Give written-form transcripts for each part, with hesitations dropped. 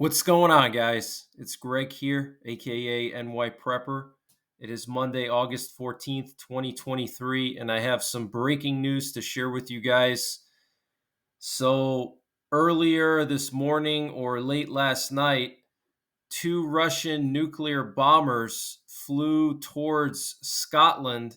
What's going on, guys? It's Greg here, aka NYPrepper. It is Monday, August 14th, 2023, and I have some breaking news to share with you guys. So, earlier this morning or late last night, two Russian nuclear bombers flew towards Scotland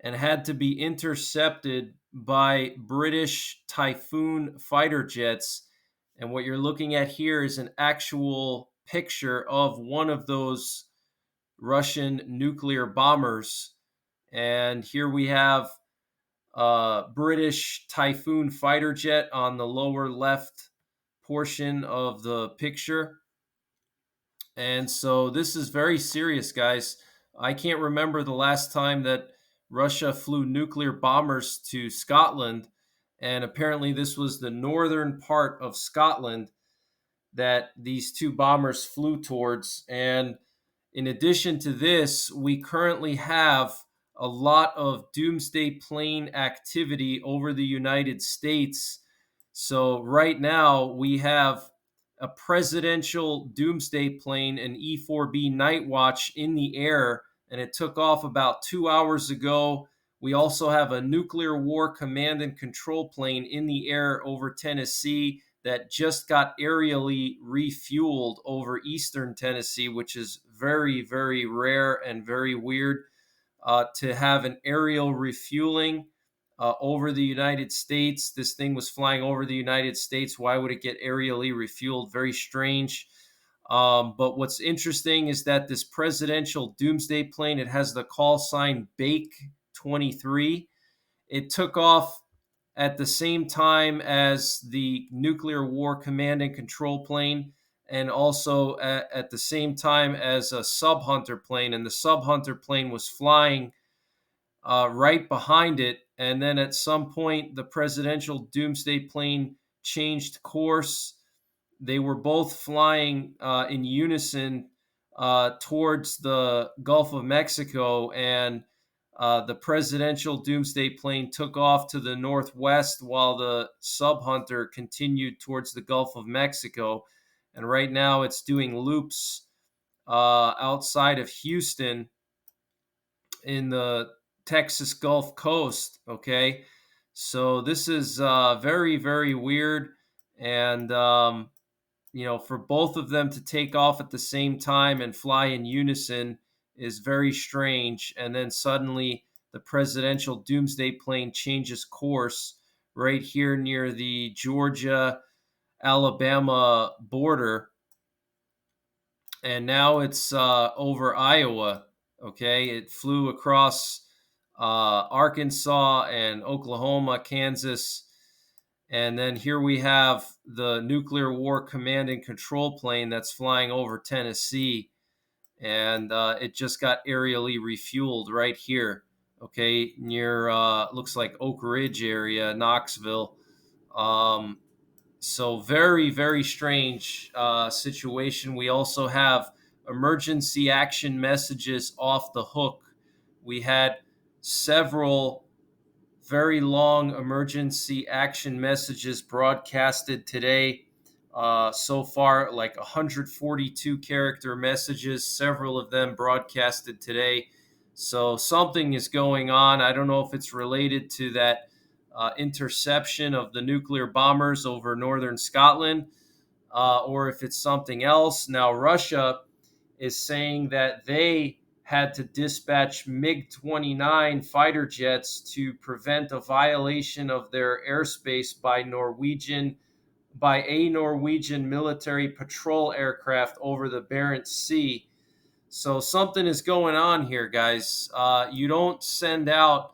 and had to be intercepted by British Typhoon fighter jets. And what you're looking at here is an actual picture of one of those Russian nuclear bombers. And here we have a British Typhoon fighter jet on the lower left portion of the picture. And so this is very serious, guys. I can't remember the last time that Russia flew nuclear bombers to Scotland. And apparently, this was the northern part of Scotland that these two bombers flew towards. And in addition to this, we currently have a lot of doomsday plane activity over the United States. So, right now, we have a presidential doomsday plane, an E-4B Night Watch, in the air, and it took off about 2 hours ago. We also have a nuclear war command and control plane in the air over Tennessee that just got aerially refueled over eastern Tennessee, which is very, very rare and very weird to have an aerial refueling over the United States. This thing was flying over the United States. Why would it get aerially refueled? Very strange. But what's interesting is that this presidential doomsday plane, it has the call sign Bake 23. It took off at the same time as the nuclear war command and control plane, and also at the same time as a sub hunter plane. And the sub hunter plane was flying right behind it. And then at some point, the presidential doomsday plane changed course. They were both flying in unison towards the Gulf of Mexico, and the presidential doomsday plane took off to the northwest while the sub hunter continued towards the Gulf of Mexico. And right now, it's doing loops outside of Houston in the Texas Gulf Coast. Okay, so this is very, very weird, and for both of them to take off at the same time and fly in unison is very strange. And then suddenly the presidential doomsday plane changes course right here near the Georgia Alabama border. And now it's over Iowa. Okay. It flew across Arkansas and Oklahoma, Kansas. And then here we have the nuclear war command and control plane that's flying over Tennessee. And it just got aerially refueled right here, okay, near, looks like Oak Ridge area, Knoxville. So very, very strange situation. We also have emergency action messages off the hook. We had several very long emergency action messages broadcasted today. So far, like 142 character messages, several of them broadcasted today. So something is going on. I don't know if it's related to that interception of the nuclear bombers over northern Scotland, or if it's something else. Now, Russia is saying that they had to dispatch MiG-29 fighter jets to prevent a violation of their airspace by a Norwegian military patrol aircraft over the Barents Sea. So something is going on here, guys. You don't send out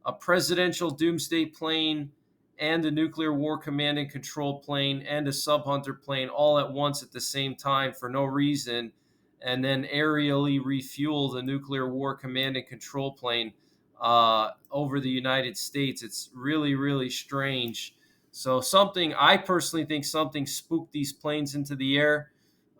a presidential doomsday plane and a nuclear war command and control plane and a sub hunter plane all at once at the same time for no reason, and then aerially refuel the nuclear war command and control plane over the United States. It's really, really strange. So I personally think something spooked these planes into the air.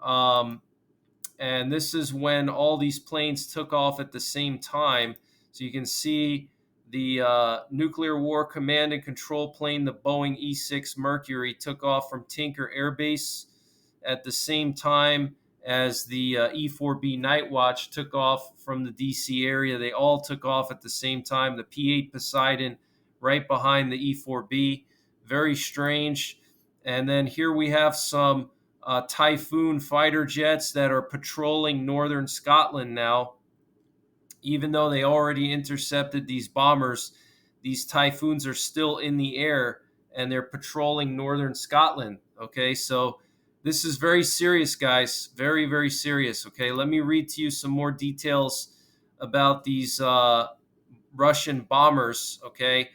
And this is when all these planes took off at the same time. So you can see the nuclear war command and control plane, the Boeing E-6 Mercury, took off from Tinker Air Base at the same time as the E-4B Night Watch took off from the DC area. They all took off at the same time. The P-8 Poseidon right behind the E-4B. Very strange. And then here we have some Typhoon fighter jets that are patrolling northern Scotland now. Even though they already intercepted these bombers, these Typhoons are still in the air and they're patrolling northern Scotland. Okay, so this is very serious, guys. Very, very serious. Okay, let me read to you some more details about these Russian bombers. Okay,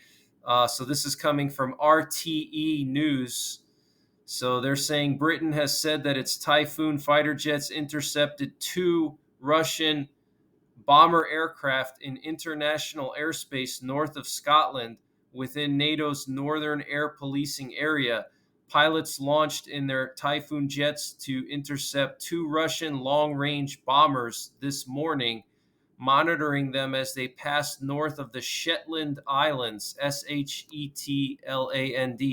so this is coming from RTE News. So they're saying Britain has said that its Typhoon fighter jets intercepted 2 Russian bomber aircraft in international airspace north of Scotland within NATO's northern air policing area. Pilots launched in their Typhoon jets to intercept 2 Russian long-range bombers this morning, monitoring them as they passed north of the Shetland Islands, Shetland,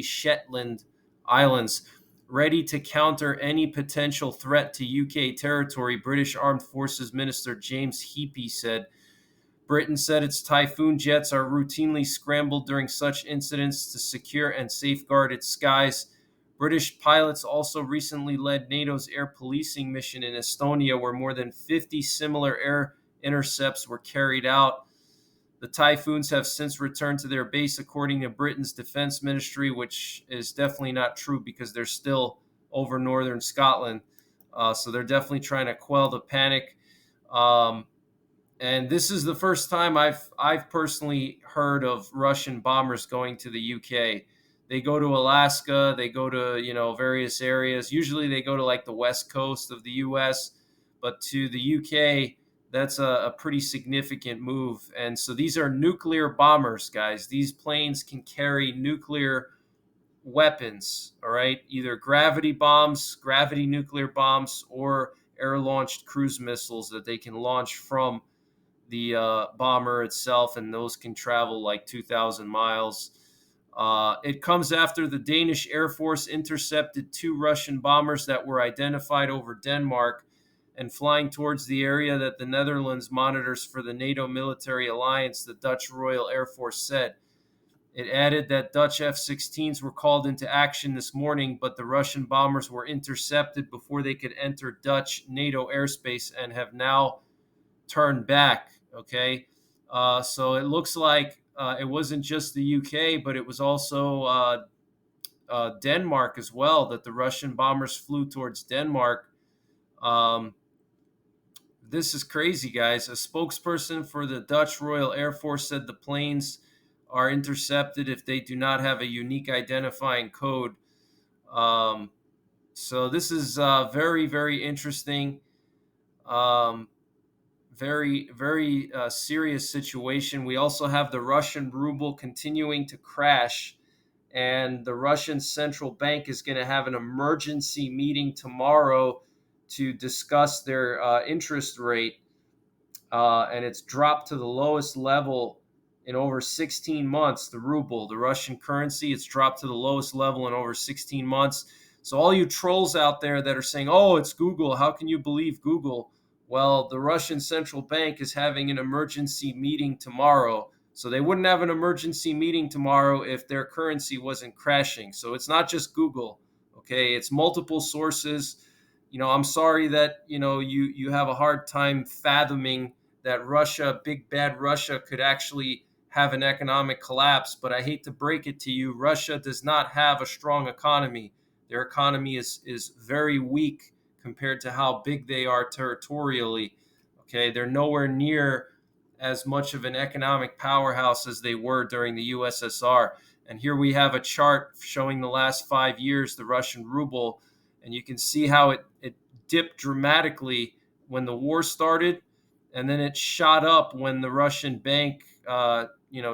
Shetland Islands, ready to counter any potential threat to UK territory, British Armed Forces Minister James Heappey said. Britain said its Typhoon jets are routinely scrambled during such incidents to secure and safeguard its skies. British pilots also recently led NATO's air policing mission in Estonia, where more than 50 similar air intercepts were carried out. The Typhoons have since returned to their base, according to Britain's defense ministry, which is definitely not true because they're still over northern Scotland. So they're definitely trying to quell the panic. And this is the first time I've personally heard of Russian bombers going to the UK. They go to Alaska, they go to various areas. Usually they go to like the west coast of the US, but to the UK, that's a pretty significant move. And so these are nuclear bombers, guys. These planes can carry nuclear weapons, all right? Either gravity bombs, gravity nuclear bombs, or air-launched cruise missiles that they can launch from the bomber itself, and those can travel like 2,000 miles. It comes after the Danish Air Force intercepted 2 Russian bombers that were identified over Denmark and flying towards the area that the Netherlands monitors for the NATO military alliance, the Dutch Royal Air Force said. It added that Dutch F-16s were called into action this morning, but the Russian bombers were intercepted before they could enter Dutch NATO airspace and have now turned back. Okay, so it looks like it wasn't just the UK, but it was also Denmark as well, that the Russian bombers flew towards Denmark. This is crazy, guys. A spokesperson for the Dutch Royal Air Force said the planes are intercepted if they do not have a unique identifying code. So this is very, very interesting. Very, very serious situation. We also have the Russian ruble continuing to crash, and the Russian central bank is going to have an emergency meeting tomorrow to discuss their interest rate, and it's dropped to the lowest level in over 16 months. The ruble, the Russian currency, it's dropped to the lowest level in over 16 months. So all you trolls out there that are saying, oh, it's Google, how can you believe Google? Well, the Russian central bank is having an emergency meeting tomorrow. So they wouldn't have an emergency meeting tomorrow if their currency wasn't crashing. So it's not just Google, okay? It's multiple sources. I'm sorry that, you have a hard time fathoming that Russia, big bad Russia, could actually have an economic collapse. But I hate to break it to you, Russia does not have a strong economy. Their economy is very weak compared to how big they are territorially. Okay, they're nowhere near as much of an economic powerhouse as they were during the USSR. And here we have a chart showing the last 5 years, the Russian ruble, and you can see how it dipped dramatically when the war started, and then it shot up when the Russian bank,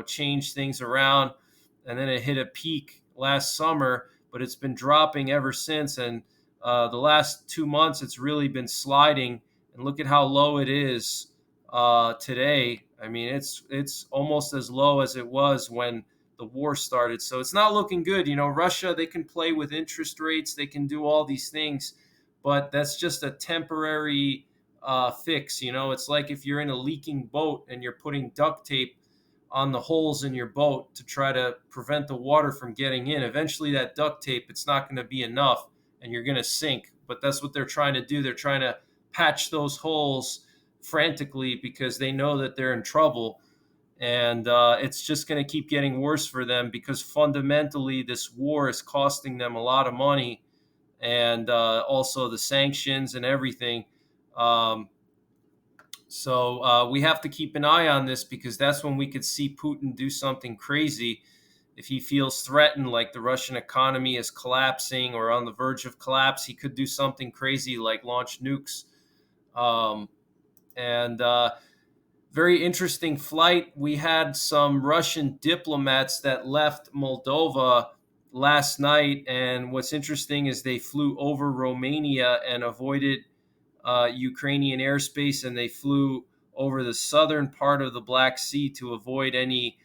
changed things around, and then it hit a peak last summer, but it's been dropping ever since. And the last 2 months, it's really been sliding. And look at how low it is today. I mean, it's almost as low as it was when the war started. So it's not looking good. Russia, they can play with interest rates. They can do all these things. but that's just a temporary fix. It's like if you're in a leaking boat and you're putting duct tape on the holes in your boat to try to prevent the water from getting in. Eventually, that duct tape, it's not going to be enough and you're going to sink. But that's what they're trying to do. They're trying to patch those holes frantically because they know that they're in trouble. And it's just going to keep getting worse for them because fundamentally, this war is costing them a lot of money, and also the sanctions and everything. Um, so we have to keep an eye on this because that's when we could see Putin do something crazy. If he feels threatened, like the Russian economy is collapsing or on the verge of collapse, he could do something crazy like launch nukes. And very interesting flight. We had some Russian diplomats that left Moldova last night. And what's interesting is they flew over Romania and avoided Ukrainian airspace, and they flew over the southern part of the Black Sea to avoid any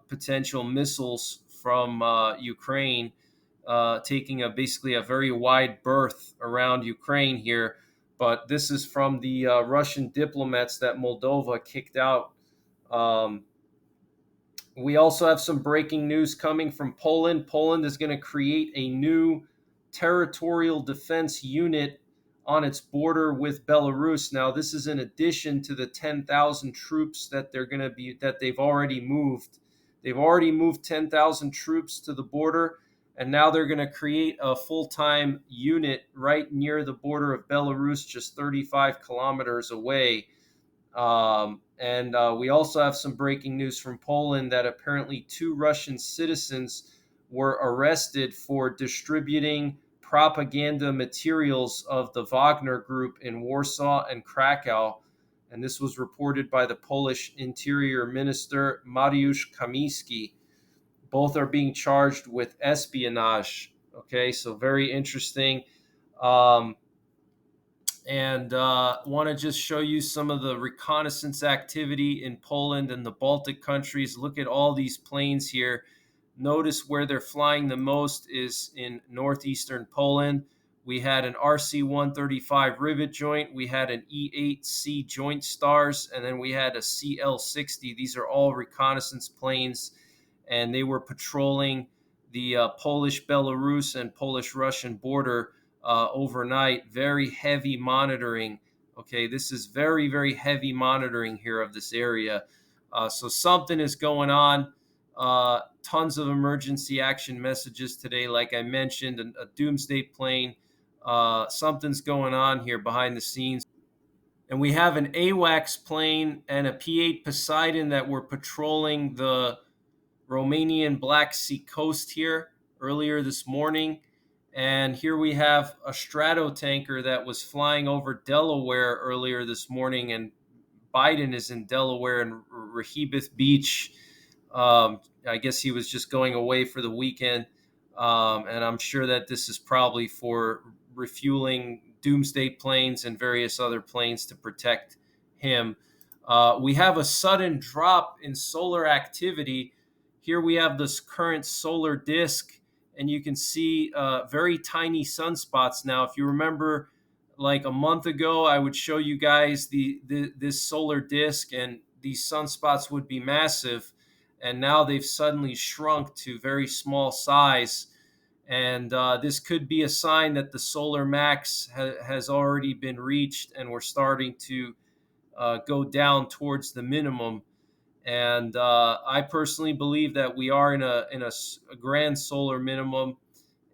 potential missiles from Ukraine, taking basically a very wide berth around Ukraine here. But this is from the Russian diplomats that Moldova kicked out. Um, we also have some breaking news coming from Poland. Poland is going to create a new territorial defense unit on its border with Belarus. Now, this is in addition to the 10,000 troops that they've already moved. They've already moved 10,000 troops to the border, and now they're going to create a full-time unit right near the border of Belarus, just 35 kilometers away. And we also have some breaking news from Poland that apparently 2 Russian citizens were arrested for distributing propaganda materials of the Wagner Group in Warsaw and Krakow. And this was reported by the Polish Interior Minister Mariusz Kamiński. Both are being charged with espionage. Okay, so very interesting. And want to just show you some of the reconnaissance activity in Poland and the Baltic countries. Look at all these planes here. Notice where they're flying the most is in northeastern Poland. We had an RC-135 rivet joint. We had an E-8C joint stars, and then we had a CL-60. These are all reconnaissance planes, and they were patrolling the Polish, Belarus, and Polish-Russian border overnight. Very heavy monitoring. Okay, this is very, very heavy monitoring here of this area. So something is going on. Tons of emergency action messages today, like I mentioned, a doomsday plane. Something's going on here behind the scenes. And we have an AWACS plane and a P-8 Poseidon that were patrolling the Romanian Black Sea coast here earlier this morning. And here we have a Stratotanker that was flying over Delaware earlier this morning. And Biden is in Delaware and Rehoboth Beach. I guess he was just going away for the weekend. And I'm sure that this is probably for refueling Doomsday planes and various other planes to protect him. We have a sudden drop in solar activity. Here we have this current solar disk, and you can see very tiny sunspots. Now, if you remember, like a month ago, I would show you guys this solar disk, and these sunspots would be massive. And now they've suddenly shrunk to very small size. And this could be a sign that the solar max has already been reached, and we're starting to go down towards the minimum. And I personally believe that we are in a grand solar minimum,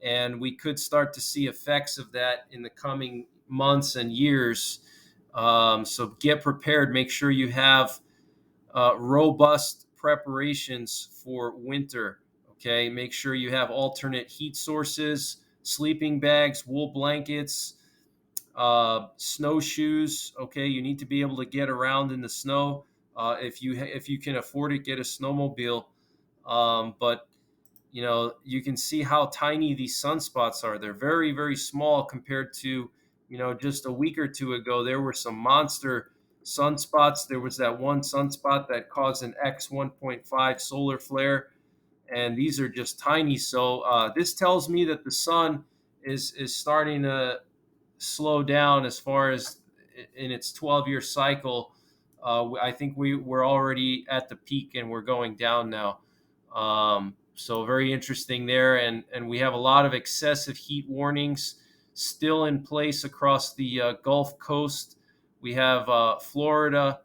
and we could start to see effects of that in the coming months and years. So get prepared. Make sure you have robust preparations for winter. Okay, make sure you have alternate heat sources, sleeping bags, wool blankets, snowshoes. Okay, you need to be able to get around in the snow. If you can afford it, get a snowmobile. But you can see how tiny these sunspots are. They're very, very small compared to just a week or two ago. There were some monster sunspots. There was that one sunspot that caused an X 1.5 solar flare, and these are just tiny. So this tells me that the sun is starting to slow down as far as in its 12-year cycle. I think we're already at the peak and we're going down now. So very interesting there, and we have a lot of excessive heat warnings still in place across the Gulf Coast. We have Florida,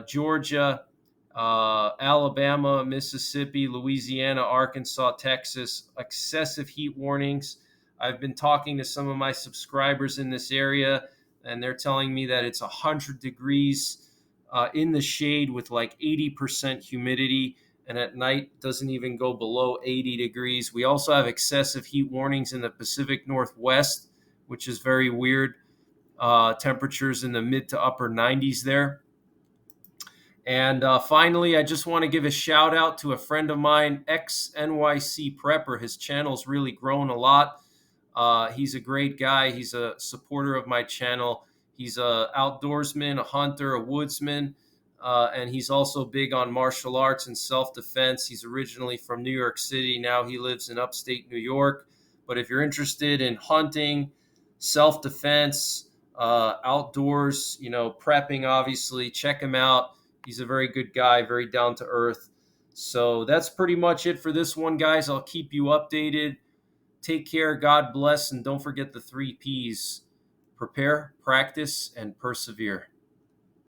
Georgia, Alabama, Mississippi, Louisiana, Arkansas, Texas, excessive heat warnings. I've been talking to some of my subscribers in this area, and they're telling me that it's 100 degrees in the shade with like 80% humidity, and at night doesn't even go below 80 degrees. We also have excessive heat warnings in the Pacific Northwest, which is very weird. Temperatures in the mid to upper 90s there. And finally, I just want to give a shout out to a friend of mine, NYPrepper. His channel's really grown a lot. He's a great guy. He's a supporter of my channel. He's a outdoorsman, a hunter, a woodsman, and he's also big on martial arts and self-defense. He's originally from New York City. Now he lives in upstate New York. But if you're interested in hunting, self-defense, outdoors, prepping, obviously, check him out. He's a very good guy, very down to earth. So that's pretty much it for this one, guys. I'll keep you updated. Take care, God bless, and don't forget the 3 Ps: prepare, practice, and persevere.